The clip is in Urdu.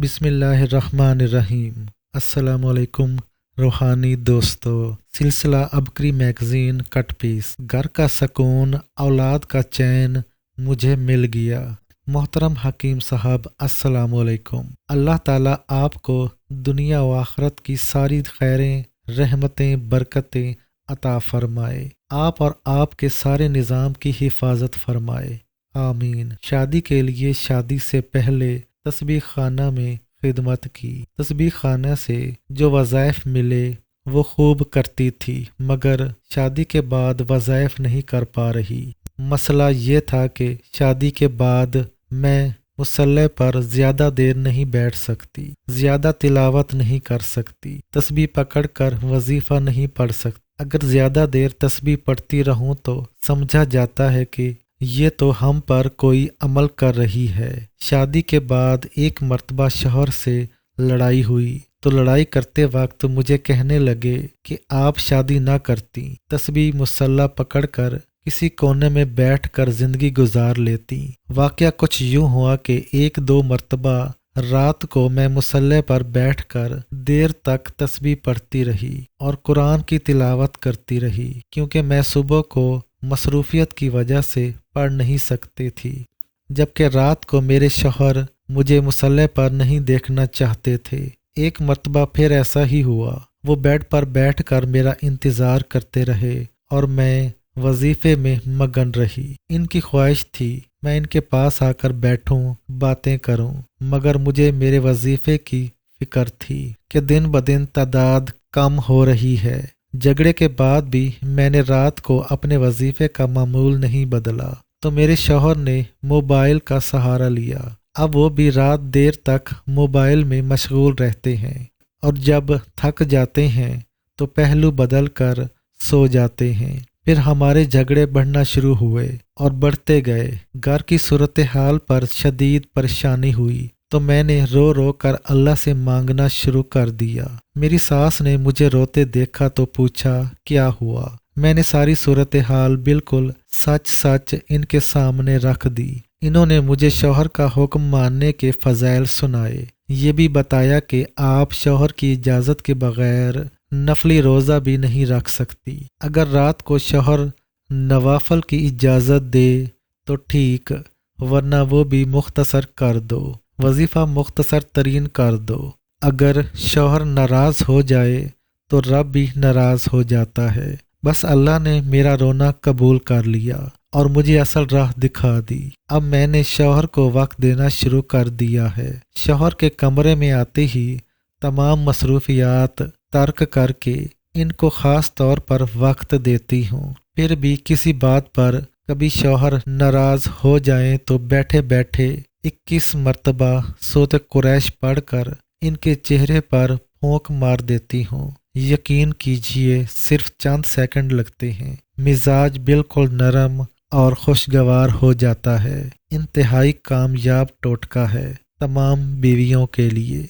بسم اللہ الرحمن الرحیم۔ السلام علیکم روحانی دوستو۔ سلسلہ ابکری میگزین کٹ پیس، گھر کا سکون اولاد کا چین مجھے مل گیا۔ محترم حکیم صاحب السلام علیکم۔ اللہ تعالیٰ آپ کو دنیا و آخرت کی ساری خیریں، رحمتیں، برکتیں عطا فرمائے، آپ اور آپ کے سارے نظام کی حفاظت فرمائے، آمین۔ شادی کے لیے شادی سے پہلے تسبیح خانہ میں خدمت کی۔ تسبیح خانہ سے جو وظائف ملے وہ خوب کرتی تھی، مگر شادی کے بعد وظائف نہیں کر پا رہی۔ مسئلہ یہ تھا کہ شادی کے بعد میں مصلی پر زیادہ دیر نہیں بیٹھ سکتی، زیادہ تلاوت نہیں کر سکتی، تسبیح پکڑ کر وظیفہ نہیں پڑھ سکتی۔ اگر زیادہ دیر تسبیح پڑھتی رہوں تو سمجھا جاتا ہے کہ یہ تو ہم پر کوئی عمل کر رہی ہے۔ شادی کے بعد ایک مرتبہ شوہر سے لڑائی ہوئی تو لڑائی کرتے وقت مجھے کہنے لگے کہ آپ شادی نہ کرتی، تسبیح مصلی پکڑ کر کسی کونے میں بیٹھ کر زندگی گزار لیتی۔ واقعہ کچھ یوں ہوا کہ ایک دو مرتبہ رات کو میں مصلی پر بیٹھ کر دیر تک تسبیح پڑھتی رہی اور قرآن کی تلاوت کرتی رہی، کیونکہ میں صبح کو مصروفیت کی وجہ سے پڑھ نہیں سکتی تھی، جبکہ رات کو میرے شوہر مجھے مصلی پر نہیں دیکھنا چاہتے تھے۔ ایک مرتبہ پھر ایسا ہی ہوا، وہ بیڈ پر بیٹھ کر میرا انتظار کرتے رہے اور میں وظیفے میں مگن رہی۔ ان کی خواہش تھی میں ان کے پاس آ کر بیٹھوں، باتیں کروں، مگر مجھے میرے وظیفے کی فکر تھی کہ دن بدن تعداد کم ہو رہی ہے۔ جھگڑے کے بعد بھی میں نے رات کو اپنے وظیفے کا معمول نہیں بدلا تو میرے شوہر نے موبائل کا سہارا لیا۔ اب وہ بھی رات دیر تک موبائل میں مشغول رہتے ہیں اور جب تھک جاتے ہیں تو پہلو بدل کر سو جاتے ہیں۔ پھر ہمارے جھگڑے بڑھنا شروع ہوئے اور بڑھتے گئے۔ گھر کی صورتحال پر شدید پریشانی ہوئی تو میں نے رو رو کر اللہ سے مانگنا شروع کر دیا۔ میری ساس نے مجھے روتے دیکھا تو پوچھا کیا ہوا۔ میں نے ساری صورتحال بالکل سچ سچ ان کے سامنے رکھ دی۔ انہوں نے مجھے شوہر کا حکم ماننے کے فضائل سنائے، یہ بھی بتایا کہ آپ شوہر کی اجازت کے بغیر نفلی روزہ بھی نہیں رکھ سکتی۔ اگر رات کو شوہر نوافل کی اجازت دے تو ٹھیک، ورنہ وہ بھی مختصر کر دو، وظیفہ مختصر ترین کر دو۔ اگر شوہر ناراض ہو جائے تو رب بھی ناراض ہو جاتا ہے۔ بس اللہ نے میرا رونا قبول کر لیا اور مجھے اصل راہ دکھا دی۔ اب میں نے شوہر کو وقت دینا شروع کر دیا ہے۔ شوہر کے کمرے میں آتے ہی تمام مصروفیات ترک کر کے ان کو خاص طور پر وقت دیتی ہوں۔ پھر بھی کسی بات پر کبھی شوہر ناراض ہو جائیں تو بیٹھے بیٹھے 21 مرتبہ سورۃ قریش پڑھ کر ان کے چہرے پر پھونک مار دیتی ہوں۔ یقین کیجئے صرف چند سیکنڈ لگتے ہیں، مزاج بالکل نرم اور خوشگوار ہو جاتا ہے۔ انتہائی کامیاب ٹوٹکا ہے تمام بیویوں کے لیے۔